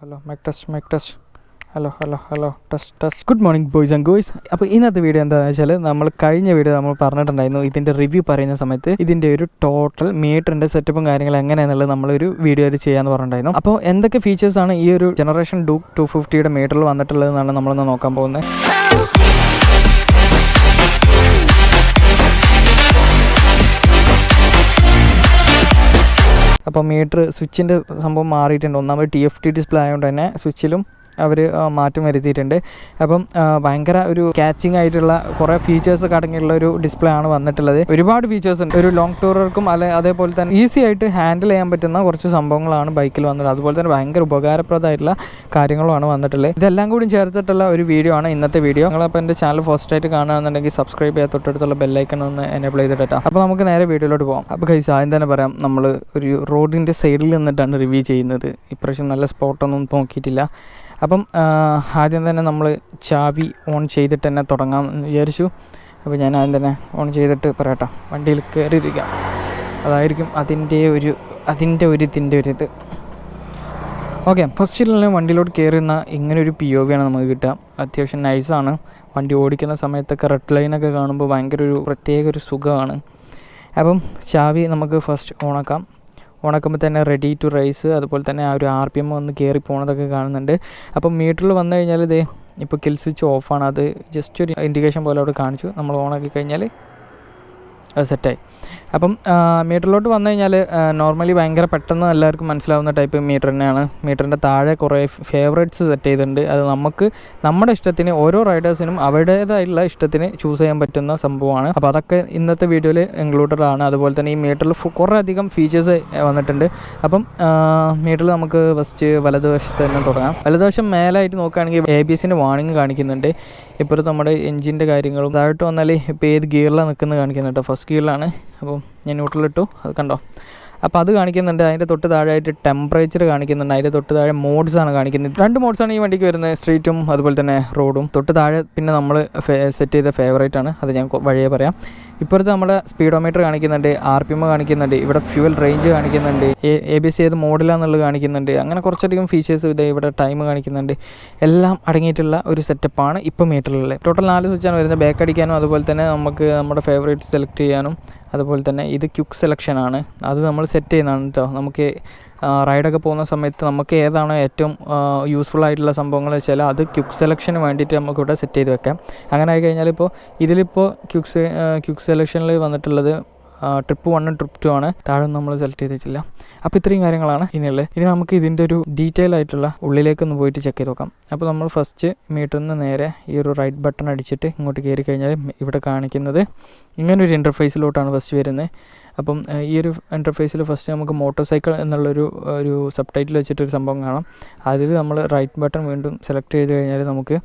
Mic test. Hello. Test. Good morning, boys and girls. അപ്പോൾ ഇന്നത്തെ video എന്താണെന്ന് വെച്ചാൽ നമ്മൾ കഴിഞ്ഞ വീഡിയോ നമ്മൾ പറഞ്ഞിട്ടുണ്ടായിരുന്നു ഇതിൻ്റെ റിവ്യൂ പറയുന്ന സമയത്ത് ഇതിൻ്റെ ഒരു ടോട്ടൽ മീറ്ററിൻ്റെ സെറ്റപ്പും കാര്യങ്ങളും എങ്ങനെയാണെന്നുള്ളത് നമ്മളൊരു വീഡിയോയിൽ ചെയ്യാമെന്ന് പറഞ്ഞിട്ടുണ്ടായിരുന്നു. അപ്പോൾ എന്തൊക്കെ ഫീച്ചേഴ്സാണ് ഈ ഒരു ജനറേഷൻ ഡൂക്ക് 250യുടെ മീറ്ററിൽ വന്നിട്ടുള്ളതെന്നാണ് നമ്മളൊന്ന് നോക്കാൻ പോകുന്നത്. അപ്പോൾ മീറ്റർ സ്വിച്ചിൻ്റെ സംഭവം മാറിയിട്ടുണ്ട്. ഒന്നാമത് TFT ഡിസ്പ്ലേ ആയതുകൊണ്ട് തന്നെ സ്വിച്ചിലും അവർ മാറ്റം വരുത്തിയിട്ടുണ്ട്. അപ്പം ഭയങ്കര ഒരു ക്യാച്ചിങ് ആയിട്ടുള്ള കുറേ ഫീച്ചേഴ്സൊക്കെ അടങ്ങിയുള്ള ഒരു ഡിസ്പ്ലേ ആണ് വന്നിട്ടുള്ളത്. ഒരുപാട് ഫീച്ചേഴ്സ് ഉണ്ട്. ഒരു ലോങ് ടൂറർക്കും അതേപോലെ തന്നെ ഈസി ആയിട്ട് ഹാൻഡിൽ ചെയ്യാൻ പറ്റുന്ന കുറച്ച് സംഭവങ്ങളാണ് ബൈക്കിൽ വന്നിട്ടുള്ളത്. അതുപോലെ തന്നെ ഭയങ്കര ഉപകാരപ്രദമായിട്ടുള്ള കാര്യങ്ങളുമാണ് വന്നിട്ടുള്ളത്. ഇതെല്ലാം കൂടി ചേർത്തിട്ടുള്ള ഒരു വീഡിയോ ആണ് ഇന്നത്തെ വീഡിയോ. നിങ്ങളപ്പോൾ എൻ്റെ ചാനൽ ഫസ്റ്റ് ആയിട്ട് കാണുകയാണെന്നുണ്ടെങ്കിൽ സബ്സ്ക്രൈബ് ചെയ്യാൻ തൊട്ടടുത്തുള്ള ബെല്ലൈക്കൺ ഒന്ന് എനേബിൾ ചെയ്തിട്ടാണ്. അപ്പോൾ നമുക്ക് നേരെ വീഡിയോയിലോട്ട് പോകാം. അപ്പോൾ ഗൈസ് ആദ്യം തന്നെ പറയാം, നമ്മൾ ഒരു റോഡിൻ്റെ സൈഡിൽ നിന്നിട്ടാണ് റിവ്യൂ ചെയ്യുന്നത്. ഇപ്രാവശ്യം നല്ല സ്പോട്ടൊന്നും നോക്കിയിട്ടില്ല. അപ്പം ആദ്യം തന്നെ നമ്മൾ ചാവി ഓൺ ചെയ്തിട്ട് തന്നെ തുടങ്ങാമെന്ന് വിചാരിച്ചു. അപ്പോൾ ഞാൻ ആദ്യം തന്നെ ഓൺ ചെയ്തിട്ട് പറയട്ടെ, വണ്ടിയിൽ കയറിയിരിക്കാം. അതായിരിക്കും ഇതിൻ്റെ ഒരു ഇത്. ഓക്കെ, ഫസ്റ്റിൽ തന്നെ വണ്ടിയിലോട്ട് കയറുന്ന ഇങ്ങനൊരു POV ആണ് നമുക്ക് കിട്ടുക. അത്യാവശ്യം നൈസാണ്. വണ്ടി ഓടിക്കുന്ന സമയത്തൊക്കെ റെഡ് ലൈനൊക്കെ കാണുമ്പോൾ ഭയങ്കര ഒരു പ്രത്യേക ഒരു സുഖമാണ്. അപ്പം ചാവി നമുക്ക് ഫസ്റ്റ് ഓണാക്കുമ്പോൾ തന്നെ റെഡി ടു റൈസ്, അതുപോലെ തന്നെ ആ ഒരു RPM വന്ന് കയറി പോകുന്നതൊക്കെ കാണുന്നുണ്ട്. അപ്പം മീറ്ററിൽ വന്നു കഴിഞ്ഞാൽ ഇതേ ഇപ്പോൾ കിൽ സ്വിച്ച് ഓഫാണ്. അത് ജസ്റ്റ് ഒരു ഇൻഡിക്കേഷൻ പോലെ അവിടെ കാണിച്ചു. നമ്മൾ ഓണാക്കി കഴിഞ്ഞാൽ അത് സെറ്റായി. അപ്പം മീറ്ററിലോട്ട് വന്നു കഴിഞ്ഞാൽ നോർമലി ഭയങ്കര പെട്ടെന്ന് എല്ലാവർക്കും മനസ്സിലാവുന്ന ടൈപ്പ് മീറ്റർ തന്നെയാണ്. മീറ്ററിൻ്റെ താഴെ കുറേ ഫേവറേറ്റ്സ് സെറ്റ് ചെയ്തിട്ടുണ്ട്. അത് നമ്മുടെ ഇഷ്ടത്തിന്, ഓരോ റൈഡേഴ്സിനും അവരുടേതായിട്ടുള്ള ഇഷ്ടത്തിന് ചൂസ് ചെയ്യാൻ പറ്റുന്ന സംഭവമാണ്. അപ്പോൾ അതൊക്കെ ഇന്നത്തെ വീഡിയോയിൽ ഇൻക്ലൂഡഡ് ആണ്. അതുപോലെ തന്നെ ഈ മീറ്ററിൽ കുറേ അധികം ഫീച്ചേഴ്സ് വന്നിട്ടുണ്ട്. അപ്പം മീറ്ററിൽ നമുക്ക് ഫസ്റ്റ് വലതുവശത്ത് തന്നെ തുടങ്ങാം. വലതുവശം മേലായിട്ട് നോക്കുകയാണെങ്കിൽ ABSൻ്റെ വാർണിംഗ് കാണിക്കുന്നുണ്ട്. ഇപ്പോൾ നമ്മുടെ എൻജിൻ്റെ കാര്യങ്ങളും താഴോട്ട് വന്നാൽ ഇപ്പോൾ ഏത് ഗിയറിലാണ് നിൽക്കുന്നത് കാണിക്കുന്നുണ്ട്. ഫസ്റ്റ് ഗിയറിലാണ്. അപ്പോൾ ഞാൻ ന്യൂട്രലിട്ടു, അത് കണ്ടോ. അപ്പോൾ അത് കാണിക്കുന്നുണ്ട്. അതിൻ്റെ തൊട്ട് താഴെയായിട്ട് ടെമ്പറേച്ചർ കാണിക്കുന്നുണ്ട്. അതിൻ്റെ തൊട്ട് താഴെ മോഡ്സാണ് കാണിക്കുന്നത്. 2 മോഡ്സാണ് ഈ വണ്ടിക്ക് വരുന്നത്, സ്ട്രീറ്റും അതുപോലെ തന്നെ റോഡും. തൊട്ട് താഴെ പിന്നെ നമ്മൾ സെറ്റ് ചെയ്ത ഫേവറേറ്റ് ആണ്, അത് ഞാൻ വഴിയേ പറയാം. ഇപ്പോഴത്തെ നമ്മുടെ സ്പീഡോമീറ്റർ കാണിക്കുന്നുണ്ട്, RPM കാണിക്കുന്നുണ്ട്, ഇവിടെ ഫ്യൂവൽ റേഞ്ച് കാണിക്കുന്നുണ്ട്, ABS ഏത് മോഡലാണെന്നുള്ളത് കാണിക്കുന്നുണ്ട്. അങ്ങനെ കുറച്ചധികം ഫീച്ചേഴ്സ് ഇവിടെ ടൈം കാണിക്കുന്നുണ്ട്. എല്ലാം അടങ്ങിയിട്ടുള്ള ഒരു സെറ്റപ്പാണ് ഇപ്പോൾ മീറ്ററിലുള്ളത്. ടോട്ടൽ 4 സ്വിച്ചാണ് വരുന്നത്. ബാക്ക് അടിക്കാനും അതുപോലെ തന്നെ നമുക്ക് നമ്മുടെ ഫേവറേറ്റ് സെലക്ട് ചെയ്യാനും, അതുപോലെ തന്നെ ഇത് ക്വിക്ക് സെലക്ഷനാണ്. അത് നമ്മൾ സെറ്റ് ചെയ്യുന്നതാണ് കേട്ടോ. നമുക്ക് റൈഡൊക്കെ പോകുന്ന സമയത്ത് നമുക്ക് ഏതാണോ ഏറ്റവും യൂസ്ഫുൾ ആയിട്ടുള്ള സംഭവങ്ങൾ വെച്ചാൽ അത് ക്വിക്ക് സെലക്ഷന് വേണ്ടിയിട്ട് നമുക്കിവിടെ സെറ്റ് ചെയ്ത് വെക്കാം. അങ്ങനെ ആയി കഴിഞ്ഞാൽ ഇതിലിപ്പോൾ ക്വിക്ക് സെലക്ഷനിൽ വന്നിട്ടുള്ളത് ട്രിപ്പ് 1 ട്രിപ്പ് 2 ആണ്. താഴെ നമ്മൾ സെലക്ട് ചെയ്ത് വെച്ചില്ല. അപ്പോൾ ഇത്രയും കാര്യങ്ങളാണ് ഇനിയുള്ളത്. ഇനി നമുക്ക് ഇതിൻ്റെ ഒരു ഡീറ്റെയിൽ ആയിട്ടുള്ള ഉള്ളിലേക്കൊന്ന് പോയിട്ട് ചെക്ക് ചെയ്ത് നോക്കാം. അപ്പോൾ നമ്മൾ ഫസ്റ്റ് മീറ്ററിൽ നിന്ന് നേരെ ഈ ഒരു റൈറ്റ് ബട്ടൺ അടിച്ചിട്ട് ഇങ്ങോട്ട് കയറി കഴിഞ്ഞാൽ ഇവിടെ കാണിക്കുന്നത് ഇങ്ങനൊരു ഇൻ്റർഫേസിലോട്ടാണ് ഫസ്റ്റ് വരുന്നത്. അപ്പം ഈ ഒരു ഇൻ്റർഫേസിൽ ഫസ്റ്റ് നമുക്ക് മോട്ടോർ സൈക്കിൾ എന്നുള്ളൊരു സബ് ടൈറ്റിൽ വെച്ചിട്ടൊരു സംഭവം കാണാം. അതിൽ നമ്മൾ റൈറ്റ് ബട്ടൺ വീണ്ടും സെലക്ട് ചെയ്ത് കഴിഞ്ഞാൽ നമുക്ക്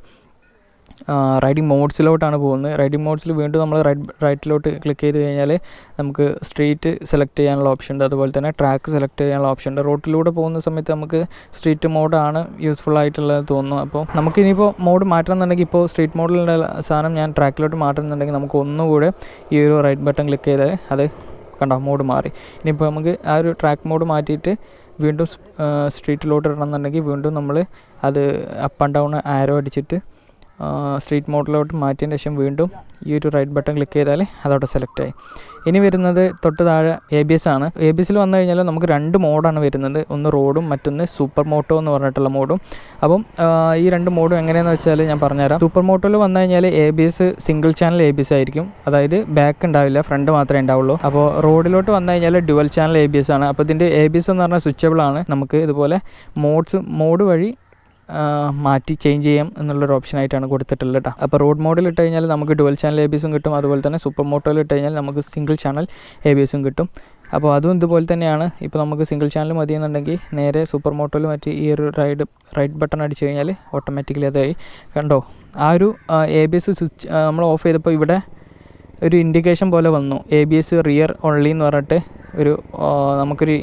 റൈഡിങ് മോഡ്സിലോട്ടാണ് പോകുന്നത്. റൈഡിങ് മോഡ്സിൽ വീണ്ടും നമ്മൾ റൈറ്റിലോട്ട് ക്ലിക്ക് ചെയ്ത് കഴിഞ്ഞാൽ നമുക്ക് സ്ട്രീറ്റ് സെലക്ട് ചെയ്യാനുള്ള ഓപ്ഷൻ ഉണ്ട്, അതുപോലെ തന്നെ ട്രാക്ക് സെലക്ട് ചെയ്യാനുള്ള ഓപ്ഷൻ ഉണ്ട്. റോട്ടിലൂടെ പോകുന്ന സമയത്ത് നമുക്ക് സ്ട്രീറ്റ് മോഡാണ് യൂസ്ഫുൾ ആയിട്ടുള്ളത് തോന്നുന്നു. അപ്പോൾ നമുക്കിനിയിപ്പോൾ മോഡ് മാറ്റണമെന്നുണ്ടെങ്കിൽ ഇപ്പോൾ സ്ട്രീറ്റ് മോഡിലുള്ള സാധനം ഞാൻ ട്രാക്കിലോട്ട് മാറ്റണമെന്നുണ്ടെങ്കിൽ നമുക്ക് ഒന്നുകൂടെ ഈ ഒരു റൈറ്റ് ബട്ടൺ ക്ലിക്ക് ചെയ്താൽ അത് കണ്ടോ മോഡ് മാറി. ഇനിയിപ്പോൾ നമുക്ക് ആ ഒരു ട്രാക്ക് മോഡ് മാറ്റിയിട്ട് വീണ്ടും സ്ട്രീറ്റിലോട്ട് ഇടണമെന്നുണ്ടെങ്കിൽ വീണ്ടും നമ്മൾ അത് അപ്പ് ആൻഡ് ഡൗൺ ആരോ അടിച്ചിട്ട് സ്ട്രീറ്റ് മോഡിലോട്ട് മാറ്റിയതിന് ശേഷം വീണ്ടും ഈ ഒരു റൈറ്റ് ബട്ടൺ ക്ലിക്ക് ചെയ്താൽ അതവിടെ സെലക്ട് ആയി. ഇനി വരുന്നത് തൊട്ട് താഴെ ABS ആണ്. ABSൽ വന്നു കഴിഞ്ഞാൽ നമുക്ക് 2 മോഡാണ് വരുന്നത്. ഒന്ന് റോഡും മറ്റൊന്ന് സൂപ്പർ മോട്ടോ എന്ന് പറഞ്ഞിട്ടുള്ള മോഡും. അപ്പം ഈ 2 മോഡും എങ്ങനെയാണെന്ന് വെച്ചാൽ ഞാൻ പറഞ്ഞുതരാം. സൂപ്പർ മോട്ടോയിൽ വന്നു കഴിഞ്ഞാൽ ABS സിംഗിൾ ചാനൽ ABS ആയിരിക്കും. അതായത് ബാക്ക് ഉണ്ടാവില്ല, ഫ്രണ്ട് മാത്രമേ ഉണ്ടാവുള്ളൂ. അപ്പോൾ റോഡിലോട്ട് വന്നു കഴിഞ്ഞാൽ ഡുവൽ ചാനൽ ABS ആണ്. അപ്പോൾ ഇതിൻ്റെ ABS എന്ന് പറഞ്ഞാൽ സ്വിച്ചബിൾ ആണ്. നമുക്ക് ഇതുപോലെ മോഡ് വഴി മാറ്റി ചേഞ്ച് ചെയ്യാം എന്നുള്ളൊരു ഓപ്ഷനായിട്ടാണ് കൊടുത്തിട്ടുള്ളത് കേട്ടോ. അപ്പോൾ റോഡ് മോഡിൽ ഇട്ട് കഴിഞ്ഞാൽ നമുക്ക് ഡുവൽ ചാനൽ ABSും കിട്ടും, അതുപോലെ തന്നെ സൂപ്പർ മോട്ടോയിൽ ഇട്ട് കഴിഞ്ഞാൽ നമുക്ക് സിംഗിൾ ചാനൽ ABSും കിട്ടും. അപ്പോൾ അതും ഇതുപോലെ തന്നെയാണ്. ഇപ്പോൾ നമുക്ക് സിംഗിൾ ചാനൽ മതിയെന്നുണ്ടെങ്കിൽ നേരെ സൂപ്പർ മോട്ടോയിൽ മാറ്റി ഈ ഒരു റൈറ്റ് ബട്ടൺ അടിച്ച് കഴിഞ്ഞാൽ ഓട്ടോമാറ്റിക്കലി അതായി. കണ്ടോ, ആ ഒരു ABS സ്വിച്ച് നമ്മൾ ഓഫ് ചെയ്തപ്പോൾ ഇവിടെ ഒരു ഇൻഡിക്കേഷൻ പോലെ വന്നു, ABS റിയർ ഓൺലി എന്ന് പറഞ്ഞിട്ട് ഒരു നമുക്കൊരു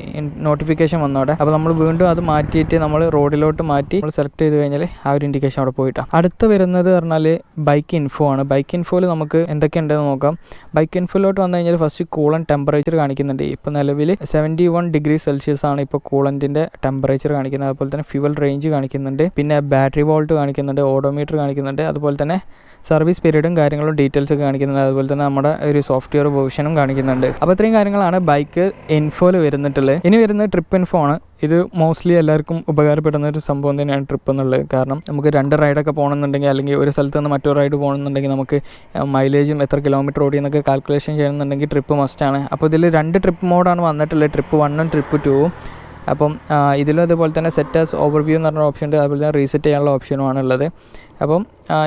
നോട്ടിഫിക്കേഷൻ വന്നോടെ. അപ്പോൾ നമ്മൾ വീണ്ടും അത് മാറ്റിയിട്ട് നമ്മൾ റോഡിലോട്ട് മാറ്റി നമ്മൾ സെലക്ട് ചെയ്ത് കഴിഞ്ഞാൽ ആ ഒരു ഇൻഡിക്കേഷൻ അവിടെ പോയിട്ടാണ്. അടുത്ത് വരുന്നത് പറഞ്ഞാൽ ബൈക്ക് ഇൻഫോ ആണ്. ബൈക്ക് ഇൻഫോയിൽ നമുക്ക് എന്തൊക്കെയുണ്ടെന്ന് നോക്കാം. ബൈക്ക് ഇൻഫോയിലോട്ട് വന്നു കഴിഞ്ഞാൽ ഫസ്റ്റ് കൂളൻ ടെമ്പറേച്ചർ കാണിക്കുന്നുണ്ട്. ഇപ്പോൾ നിലവിൽ 71 ഡിഗ്രി സെൽഷ്യസ് ആണ് ഇപ്പോൾ കൂളൻറ്റിൻ്റെ ടെമ്പറേച്ചർ കാണിക്കുന്നത്. അതുപോലെ തന്നെ ഫ്യൂവൽ റേഞ്ച് കാണിക്കുന്നുണ്ട്, പിന്നെ ബാറ്ററി വോൾട്ട് കാണിക്കുന്നുണ്ട്, ഓഡോമീറ്റർ കാണിക്കുന്നുണ്ട്, അതുപോലെ തന്നെ സർവീസ് പീരീഡും കാര്യങ്ങളും ഡീറ്റെയിൽസ് ഒക്കെ കാണിക്കുന്നുണ്ട്. അതുപോലെ തന്നെ നമ്മുടെ ഒരു സോഫ്റ്റ്വെയർ വേർഷനും കാണിക്കുന്നുണ്ട്. അപ്പോൾ ഇത്രയും കാര്യങ്ങളാണ് ബൈക്ക് ഇൻഫോയിൽ വരുന്നിട്ടുള്ളത്. ഇനി വരുന്നത് ട്രിപ്പ് ഇൻഫോ ആണ്. ഇത് മോസ്റ്റ്ലി എല്ലാവർക്കും ഉപകാരപ്പെടുന്ന ഒരു സംഭവം തന്നെയാണ് ട്രിപ്പ് എന്നുള്ളത്. കാരണം നമുക്ക് 2 റൈഡൊക്കെ പോകണമെന്നുണ്ടെങ്കിൽ, അല്ലെങ്കിൽ ഒരു സ്ഥലത്ത് നിന്ന് മറ്റൊരു റൈഡ് പോകണമെന്നുണ്ടെങ്കിൽ, നമുക്ക് മൈലേജും എത്ര കിലോമീറ്റർ ഓടിയെന്നൊക്കെ കാൽക്കുലേഷൻ ചെയ്യണമെന്നുണ്ടെങ്കിൽ ട്രിപ്പ് മസ്റ്റാണ്. അപ്പോൾ ഇതിൽ 2 ട്രിപ്പ് മോഡാണ് വന്നിട്ടുള്ളത്, ട്രിപ്പ് 1ഉം ട്രിപ്പ് 2ഉം. അപ്പം ഇതിലും അതുപോലെ തന്നെ സെറ്റ് ആസ് ഓവർവ്യൂ എന്ന് പറഞ്ഞ ഓപ്ഷൻ ഉണ്ട്, അതുപോലെ തന്നെ റീസെറ്റ് ചെയ്യാനുള്ള ഓപ്ഷനുമാണ് ഉള്ളത്. അപ്പം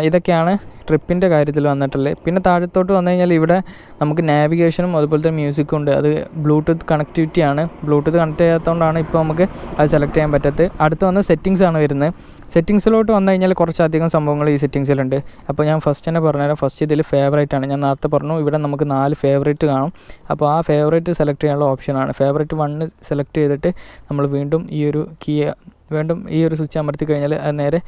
ഇതൊക്കെയാണ് ട്രിപ്പിൻ്റെ കാര്യത്തിൽ വന്നിട്ടുള്ളത്. പിന്നെ താഴത്തോട്ട് വന്നു കഴിഞ്ഞാൽ ഇവിടെ നമുക്ക് നാവിഗേഷനും അതുപോലെ തന്നെ മ്യൂസിക്കും ഉണ്ട്. അത് ബ്ലൂടൂത്ത് കണക്ടിവിറ്റിയാണ്. ബ്ലൂടൂത്ത് കണക്ട് ചെയ്യാത്തതുകൊണ്ടാണ് ഇപ്പോൾ നമുക്ക് അത് സെലക്ട് ചെയ്യാൻ പറ്റാത്തത്. അടുത്ത് വന്ന് സെറ്റിങ്സ് ആണ് വരുന്നത്. സെറ്റിങ്സിലോട്ട് വന്നു കഴിഞ്ഞാൽ കുറച്ചധികം സംഭവങ്ങൾ ഈ സെറ്റിങ്സിലുണ്ട്. അപ്പോൾ ഞാൻ ഫസ്റ്റ് തന്നെ പറഞ്ഞുതരാം. ഫസ്റ്റ് ഇതിൽ ഫേവറേറ്റ് ആണ്. ഞാൻ നേരത്തെ പറഞ്ഞു ഇവിടെ നമുക്ക് 4 ഫേവറേറ്റ് കാണും. അപ്പോൾ ആ ഫേവറേറ്റ് സെലക്ട് ചെയ്യാനുള്ള ഓപ്ഷനാണ്. ഫേവറേറ്റ് 1 സെലക്ട് ചെയ്തിട്ട് നമ്മൾ വീണ്ടും ഈ ഒരു സ്വിച്ച് അമർത്തി കഴിഞ്ഞാൽ അത് നേരെ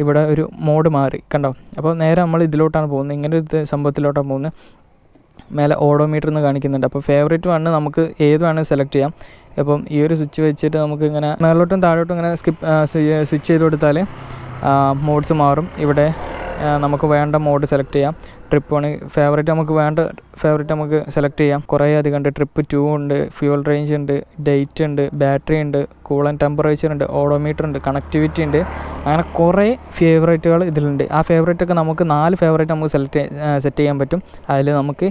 ഇവിടെ ഒരു മോഡ് മാറി കണ്ടോ. അപ്പോൾ നേരെ നമ്മൾ ഇതിലോട്ടാണ് പോകുന്നത്, ഇങ്ങനെ ഒരു സംഭവത്തിലോട്ടാണ് പോകുന്നത്. മേലെ ഓഡോമീറ്റർ എന്ന് കാണിക്കുന്നുണ്ട്. അപ്പോൾ ഫേവറേറ്റ് 1 നമുക്ക് ഏത് വേണമെങ്കിൽ സെലക്ട് ചെയ്യാം. അപ്പം ഈ ഒരു സ്വിച്ച് വെച്ചിട്ട് നമുക്ക് ഇങ്ങനെ മേലോട്ടും താഴോട്ടും ഇങ്ങനെ സ്വിച്ച് ചെയ്ത് കൊടുത്താൽ മോഡ്സ് മാറും. ഇവിടെ നമുക്ക് വേണ്ട മോഡ് സെലക്ട് ചെയ്യാം. ട്രിപ്പ് 1 ഫേവറേറ്റ് നമുക്ക് വേണ്ട ഫേവറേറ്റ് നമുക്ക് സെലക്ട് ചെയ്യാം. കുറേ അധികം ഉണ്ട്. ട്രിപ്പ് 2 ഉണ്ട്, ഫ്യൂവൽ റേഞ്ച് ഉണ്ട്, ഡേറ്റ് ഉണ്ട്, ബാറ്ററി ഉണ്ട്, കൂളൻ ടെമ്പറേച്ചർ ഉണ്ട്, ഓഡോമീറ്റർ ഉണ്ട്, കണക്ടിവിറ്റി ഉണ്ട്. അങ്ങനെ കുറേ ഫേവറേറ്റുകൾ ഇതിലുണ്ട്. ആ ഫേവറേറ്റൊക്കെ നമുക്ക് 4 ഫേവറേറ്റ് നമുക്ക് സെറ്റ് ചെയ്യാൻ പറ്റും. അതിൽ നമുക്ക്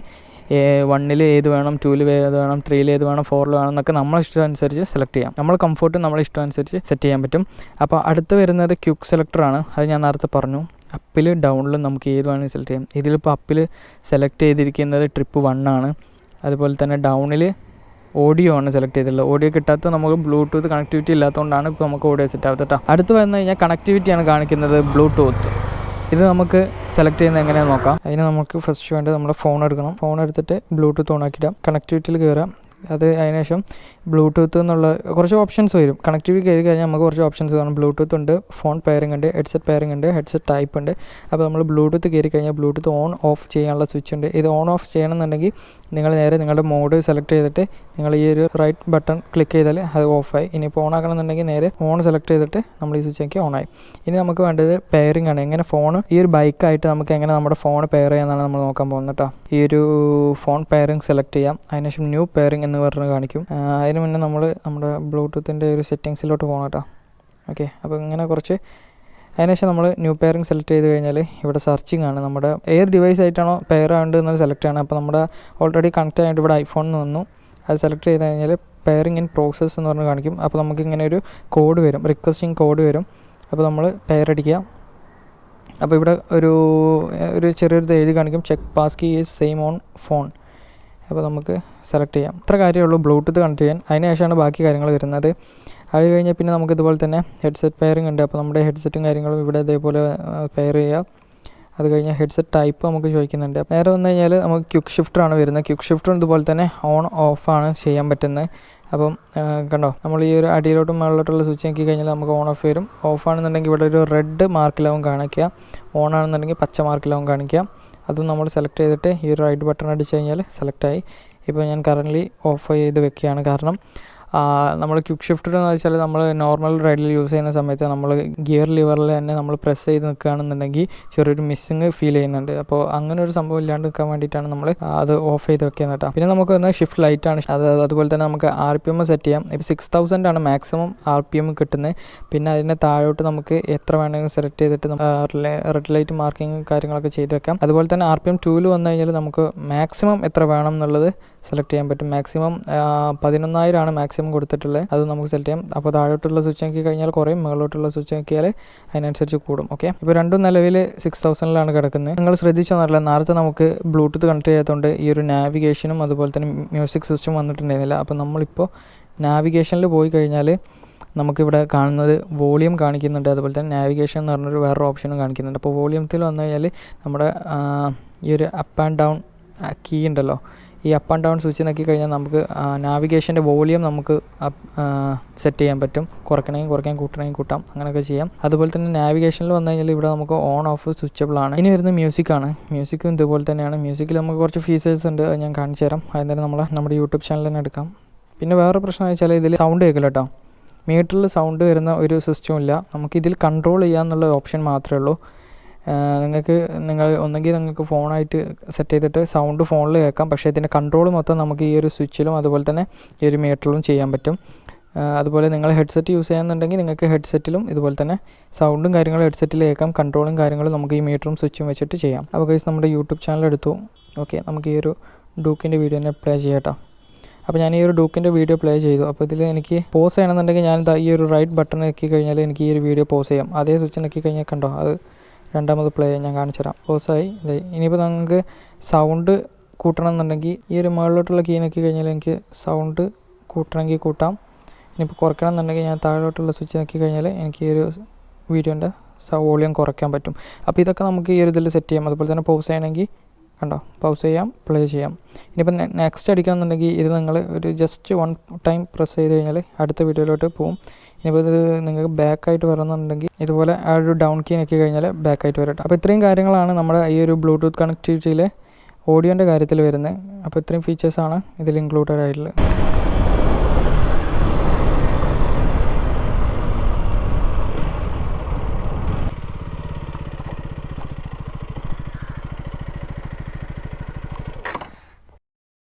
1 ഏത് വേണം, 2 ഏത് വേണം, 3 ഏത് വേണം, 4 വേണം എന്നൊക്കെ നമ്മളെ ഇഷ്ടം അനുസരിച്ച് സെലക്ട് ചെയ്യാം. നമ്മൾ കംഫർട്ട് നമ്മളെ ഇഷ്ടം അനുസരിച്ച് സെറ്റ് ചെയ്യാൻ പറ്റും. അപ്പോൾ അടുത്ത് വരുന്നത് ക്വിക്ക് സെലക്ടറാണ്. അത് ഞാൻ നേരത്തെ പറഞ്ഞു. അപ്പിൽ ഡൗണിലും നമുക്ക് ഏത് വേണമെങ്കിൽ സെലക്ട് ചെയ്യാം. ഇതിലിപ്പോൾ അപ്പിൽ സെലക്ട് ചെയ്തിരിക്കുന്നത് ട്രിപ്പ് 1 ആണ്. അതുപോലെ തന്നെ ഡൗണിൽ ഓഡിയോ ആണ് സെലക്ട് ചെയ്തിട്ടുള്ളത്. ഓഡിയോ കിട്ടാത്ത നമുക്ക് ബ്ലൂടൂത്ത് കണക്ടിവിറ്റി ഇല്ലാത്തതുകൊണ്ടാണ് ഇപ്പോൾ നമുക്ക് ഓഡിയോ സെറ്റ് ആവുന്നത് കേട്ടോ. അടുത്ത് വന്നു കഴിഞ്ഞാൽ കണക്ടിവിറ്റിയാണ് കാണിക്കുന്നത്, ബ്ലൂടൂത്ത്. ഇത് നമുക്ക് സെലക്ട് ചെയ്യുന്നത് എങ്ങനെയാണെന്ന് നോക്കാം. അതിന് നമുക്ക് ഫസ്റ്റ് വേണ്ടത് നമ്മുടെ ഫോൺ എടുക്കണം. ഫോൺ എടുത്തിട്ട് ബ്ലൂടൂത്ത് ഓൺ ആക്കിയിടാം. കണക്ടിവിറ്റിയിൽ കയറാം. അതിനുശേഷം ബ്ലൂടൂത്ത് എന്നുള്ള കുറച്ച് ഓപ്ഷൻസ് വരും. കണക്ടിവിറ്റി കയറി കഴിഞ്ഞാൽ നമുക്ക് കുറച്ച് ഓപ്ഷൻസ് കാണും. ബ്ലൂടൂത്ത് ഉണ്ട്, ഫോൺ പെയറിംഗ് ഉണ്ട്, ഹെഡ്സെറ്റ് പെയറിംഗ് ഉണ്ട്, ഹെഡ്സെറ്റ് ടൈപ്പ് ഉണ്ട്. അപ്പോൾ നമ്മൾ ബ്ലൂടൂത്ത് കയറി കഴിഞ്ഞാൽ ബ്ലൂടൂത്ത് ഓൺ ഓഫ് ചെയ്യാനുള്ള സ്വിച്ച് ഉണ്ട്. ഇത് ഓൺ ഓഫ് ചെയ്യണമെന്നുണ്ടെങ്കിൽ നിങ്ങൾ നേരെ നിങ്ങളുടെ മോഡ് സെലക്ട് ചെയ്തിട്ട് നിങ്ങൾ ഈ ഒരു റൈറ്റ് ബട്ടൺ ക്ലിക്ക് ചെയ്താൽ അത് ഓഫായി. ഇനിയിപ്പോൾ ഓൺ ആക്കണമെന്നുണ്ടെങ്കിൽ നേരെ ഓൺ സെലക്ട് ചെയ്തിട്ട് നമ്മൾ ഈ സ്വിച്ച് ആക്കി ഓണായി. ഇനി നമുക്ക് വേണ്ടത് പെയറിംഗ് ആണ്. എങ്ങനെ ഫോൺ ഈ ഒരു ബൈക്കായിട്ട് നമുക്ക് എങ്ങനെ നമ്മുടെ ഫോൺ പെയർ ചെയ്യാമെന്നാണ് നമ്മൾ നോക്കാൻ പോകുന്നത് കേട്ടോ. ഈ ഒരു ഫോൺ പെയറിംഗ് സെലക്ട് ചെയ്യാം. അതിനുശേഷം ന്യൂ പെയറിംഗ് എന്ന് പറഞ്ഞ് കാണിക്കും. അതിന് മുന്നേ നമ്മൾ നമ്മുടെ ബ്ലൂടൂത്തിൻ്റെ ഒരു സെറ്റിങ്സിലോട്ട് പോകണം കേട്ടോ. ഓക്കെ, അപ്പോൾ ഇങ്ങനെ കുറച്ച് അതിനുശേഷം നമ്മൾ ന്യൂ പെയറിംഗ് സെലക്ട് ചെയ്ത് കഴിഞ്ഞാൽ ഇവിടെ സെർച്ചിങ് ആണ്. നമ്മുടെ ഏത് ഡിവൈസ് ആയിട്ടാണോ പെയർ ആവേണ്ടത് എന്നത് സെലക്ട് ചെയ്യണം. അപ്പോൾ നമ്മുടെ ഓൾറെഡി കണക്ട് ആയിട്ട് ഇവിടെ ഐഫോണിൽ വന്നു. അത് സെലക്ട് ചെയ്ത് കഴിഞ്ഞാൽ പെയറിംഗ് ഇൻ പ്രോസസ് എന്ന് പറഞ്ഞ് കാണിക്കും. അപ്പോൾ നമുക്ക് ഇങ്ങനെ ഒരു കോഡ് വരും, റിക്വസ്റ്റിംഗ് കോഡ് വരും. അപ്പോൾ നമ്മൾ പെയർ അടിക്കുക. അപ്പോൾ ഇവിടെ ഒരു ചെറിയൊരു എഴുതി കാണിക്കും, check pass key is same on phone. അപ്പോൾ നമുക്ക് സെലക്ട് ചെയ്യാം. ഇത്ര കാര്യമുള്ളൂ ബ്ലൂടൂത്ത് കണക്ട് ചെയ്യാൻ. അതിനുശേഷമാണ് ബാക്കി കാര്യങ്ങൾ വരുന്നത്. അത് കഴിഞ്ഞാൽ പിന്നെ നമുക്ക് ഇതുപോലെ തന്നെ ഹെഡ്സെറ്റ് പെയറിംഗ് ഉണ്ട്. അപ്പോൾ നമ്മുടെ ഹെഡ്സെറ്റും കാര്യങ്ങളും ഇവിടെ ഇതേപോലെ പെയർ ചെയ്യുക. അത് കഴിഞ്ഞാൽ ഹെഡ്സെറ്റ് ടൈപ്പ് നമുക്ക് ചോദിക്കുന്നുണ്ട്. നേരെ വന്നു കഴിഞ്ഞാൽ നമുക്ക് ക്വിക്ക് ഷിഫ്റ്ററാണ് വരുന്നത്. ക്വിക്ക് ഷിഫ്റ്റർ ഇതുപോലെ തന്നെ ഓൺ ഓഫാണ് ചെയ്യാൻ പറ്റുന്നത്. അപ്പം കണ്ടോ, നമ്മൾ ഈ ഒരു അടിയിലോട്ടും മുകളിലോട്ടുള്ള സ്വിച്ച് നോക്കി കഴിഞ്ഞാൽ നമുക്ക് ഓൺ ഓഫ് വരും. ഓഫ് ആണെന്നുണ്ടെങ്കിൽ ഇവിടെ ഒരു റെഡ് മാർക്കിലാവും കാണിക്കുക, ഓൺ ആണെന്നുണ്ടെങ്കിൽ പച്ച മാർക്കിലാവും കാണിക്കുക. അതും നമ്മൾ സെലക്ട് ചെയ്തിട്ട് ഈ ഒരു റൈറ്റ് ബട്ടൺ അടിച്ച് കഴിഞ്ഞാൽ സെലക്റ്റായി. ഇപ്പോൾ ഞാൻ കറൻ്റ്ലി ഓഫ് ചെയ്ത് വെക്കുകയാണ്. കാരണം നമ്മൾ ക്വിക്ക് ഷിഫ്റ്റർ എന്ന് വെച്ചാൽ നമ്മൾ നോർമൽ റൈഡിൽ യൂസ് ചെയ്യുന്ന സമയത്ത് നമ്മൾ ഗിയർ ലിവറിൽ തന്നെ നമ്മൾ പ്രസ് ചെയ്ത് നിൽക്കുകയാണെന്നുണ്ടെങ്കിൽ ചെറിയൊരു മിസ്സിങ് ഫീൽ ചെയ്യുന്നുണ്ട്. അപ്പോൾ അങ്ങനെ ഒരു സംഭവം ഇല്ലാണ്ട് നിൽക്കാൻ വേണ്ടിയിട്ടാണ് നമ്മൾ അത് ഓഫ് ചെയ്ത് വെക്കുന്നത് കേട്ടോ. പിന്നെ നമുക്ക് വന്ന ഷിഫ്റ്റ് ലൈറ്റാണ്. അതുപോലെ തന്നെ നമുക്ക് RPM സെറ്റ് ചെയ്യാം. ഇപ്പോൾ 6000 ആണ് മാക്സിമം RPM കിട്ടുന്നത്. പിന്നെ അതിൻ്റെ താഴോട്ട് നമുക്ക് എത്ര വേണമെങ്കിലും സെലക്ട് ചെയ്തിട്ട് റെഡ് ലൈറ്റ് മാർക്കിങ് കാര്യങ്ങളൊക്കെ ചെയ്ത് വെക്കാം. അതുപോലെ തന്നെ RPM 2 വന്നു കഴിഞ്ഞാൽ നമുക്ക് മാക്സിമം എത്ര വേണം എന്നുള്ളത് സെലക്ട് ചെയ്യാൻ പറ്റും. മാക്സിമം 11,000 ആണ് മാക്സിമം കൊടുത്തിട്ടുള്ളത്. അത് നമുക്ക് സെലക്ട് ചെയ്യാം. അപ്പോൾ താഴോട്ടുള്ള സ്വിച്ച് നോക്കി കഴിഞ്ഞാൽ കുറയും, മുകളിലോട്ടുള്ള സ്വിച്ച് നോക്കിയാൽ അതിനനുസരിച്ച് കൂടും. ഓക്കെ, ഇപ്പോൾ രണ്ടും നിലവിൽ 6000 കിടക്കുന്നത്. നിങ്ങൾ ശ്രദ്ധിച്ചോന്നറിയില്ല, നേരത്തെ നമുക്ക് ബ്ലൂടൂത്ത് കണക്ട് ചെയ്യാത്തതുകൊണ്ട് ഈ ഒരു നാവിഗേഷനും അതുപോലെ തന്നെ മ്യൂസിക് സിസ്റ്റം വന്നിട്ടുണ്ടായിരുന്നില്ല. അപ്പോൾ നമ്മളിപ്പോൾ നാവിഗേഷനിൽ പോയി കഴിഞ്ഞാൽ നമുക്കിവിടെ കാണുന്നത് വോളിയം കാണിക്കുന്നുണ്ട്. അതുപോലെ തന്നെ നാവിഗേഷൻ എന്ന് പറഞ്ഞൊരു വേറൊരു ഓപ്ഷനും കാണിക്കുന്നുണ്ട്. അപ്പോൾ വോളിയത്തിൽ വന്നു കഴിഞ്ഞാൽ നമ്മുടെ ഈ ഒരു അപ്പ് ആൻഡ് ഡൗൺ കീ ഉണ്ടല്ലോ, ഈ അപ്പ് ആൻഡ് ഡൗൺ സ്വിച്ച് നോക്കി കഴിഞ്ഞാൽ നമുക്ക് നാവിഗേഷൻ്റെ വോളിയം നമുക്ക് സെറ്റ് ചെയ്യാൻ പറ്റും. കുറയ്ക്കണമെങ്കിൽ കുറയ്ക്കാം, കൂട്ടണമെങ്കിൽ കൂട്ടാം, അങ്ങനെയൊക്കെ ചെയ്യാം. അതുപോലെ തന്നെ നാവിഗേഷനിൽ വന്നു കഴിഞ്ഞാൽ ഇവിടെ നമുക്ക് ഓൺ ഓഫ് സ്വിച്ചബിൾ ആണ്. ഇനി വരുന്നത് മ്യൂസിക്കാണ്. മ്യൂസിക്കും ഇതുപോലെ തന്നെയാണ്. മ്യൂസിക്കിൽ നമുക്ക് കുറച്ച് ഫീച്ചേഴ്സ് ഉണ്ട്, അത് ഞാൻ കാണിച്ചു തരാം. അതിന് നമ്മുടെ യൂട്യൂബ് ചാനൽ തന്നെ എടുക്കാം. പിന്നെ വേറെ പ്രശ്നം എന്ന് വെച്ചാൽ ഇതിൽ സൗണ്ട് കേൾക്കില്ല കേട്ടോ. മീറ്ററിൽ സൗണ്ട് വരുന്ന ഒരു സിസ്റ്റം ഇല്ല. നമുക്കിതിൽ കൺട്രോൾ ചെയ്യാമെന്നുള്ള ഓപ്ഷൻ മാത്രമേ ഉള്ളൂ. നിങ്ങൾക്ക് ഫോണായിട്ട് സെറ്റ് ചെയ്തിട്ട് സൗണ്ട് ഫോണിൽ കേൾക്കാം. പക്ഷേ ഇതിൻ്റെ കൺട്രോൾ മൊത്തം നമുക്ക് ഈ ഒരു സ്വിച്ചിലും അതുപോലെ തന്നെ ഈ ഒരു മീറ്ററിലും ചെയ്യാൻ പറ്റും. അതുപോലെ നിങ്ങൾ ഹെഡ്സെറ്റ് യൂസ് ചെയ്യുന്നുണ്ടെങ്കിൽ നിങ്ങൾക്ക് ഹെഡ്സെറ്റിലും ഇതുപോലെ തന്നെ സൗണ്ടും കാര്യങ്ങളും ഹെഡ്സെറ്റിൽ കേൾക്കാം. കൺട്രോളും കാര്യങ്ങളും നമുക്ക് ഈ മീറ്ററും സ്വിച്ചും വെച്ചിട്ട് ചെയ്യാം. അപ്പോൾ ഗൈസ് നമ്മുടെ യൂട്യൂബ് ചാനൽ എടുത്തു. ഓക്കെ, നമുക്ക് ഈ ഒരു ഡൂക്കിൻ്റെ വീഡിയോ തന്നെ പ്ലേ ചെയ്യാം കേട്ടോ. അപ്പോൾ ഞാൻ ഈ ഒരു ഡൂക്കിൻ്റെ വീഡിയോ പ്ലേ ചെയ്തു. അപ്പോൾ ഇതിൽ എനിക്ക് പോസ് ചെയ്യണമെന്നുണ്ടെങ്കിൽ ഞാൻ ഈ ഒരു റൈറ്റ് ബട്ടൺ ഞെക്കി കഴിഞ്ഞാൽ എനിക്ക് ഈ ഒരു വീഡിയോ പോസ് ചെയ്യാം. അതേ സ്വിച്ച് ഞെക്കി കഴിഞ്ഞാൽ കണ്ടോ, അത് രണ്ടാമത് പ്ലേ ഞാൻ കാണിച്ചു തരാം. പോസായി. ഇനിയിപ്പോൾ നിങ്ങൾക്ക് സൗണ്ട് കൂട്ടണം എന്നുണ്ടെങ്കിൽ ഈ ഒരു മുകളിലോട്ടുള്ള കീ ഞെക്കി കഴിഞ്ഞാൽ എനിക്ക് സൗണ്ട് കൂട്ടണമെങ്കിൽ കൂട്ടാം. ഇനിയിപ്പോൾ കുറയ്ക്കണം എന്നുണ്ടെങ്കിൽ ഞാൻ താഴോട്ടുള്ള സ്വിച്ച് ഞെക്കി കഴിഞ്ഞാൽ എനിക്ക് ഈ ഒരു വീഡിയോൻ്റെ വോളിയം കുറയ്ക്കാൻ പറ്റും. അപ്പോൾ ഇതൊക്കെ നമുക്ക് ഈ ഒരു ഇതിൽ സെറ്റ് ചെയ്യാം. അതുപോലെ തന്നെ പോസ് ചെയ്യണമെങ്കിൽ കണ്ടോ, പൗസ് ചെയ്യാം, പ്ലേ ചെയ്യാം. ഇനിയിപ്പോൾ നെക്സ്റ്റ് അടിക്കണമെന്നുണ്ടെങ്കിൽ ഇത് നിങ്ങൾ ഒരു ജസ്റ്റ് 1 ടൈം പ്രസ് ചെയ്ത് കഴിഞ്ഞാൽ അടുത്ത വീഡിയോയിലോട്ട് പോകും. ഇനിയിപ്പോൾ ഇത് നിങ്ങൾക്ക് ബാക്കായിട്ട് വരണമെന്നുണ്ടെങ്കിൽ ഇതുപോലെ ആ ഒരു ഡൗൺ കീ ഞെക്കി കഴിഞ്ഞാൽ ബാക്കായിട്ട് വരട്ടെ. അപ്പോൾ ഇത്രയും കാര്യങ്ങളാണ് നമ്മുടെ ഈ ഒരു ബ്ലൂടൂത്ത് കണക്ടിവിറ്റിയിൽ ഓഡിയോൻ്റെ കാര്യത്തിൽ വരുന്നത്. അപ്പോൾ ഇത്രയും ഫീച്ചേഴ്സാണ് ഇതിൽ ഇൻക്ലൂഡഡ് ആയിട്ടുള്ളത്.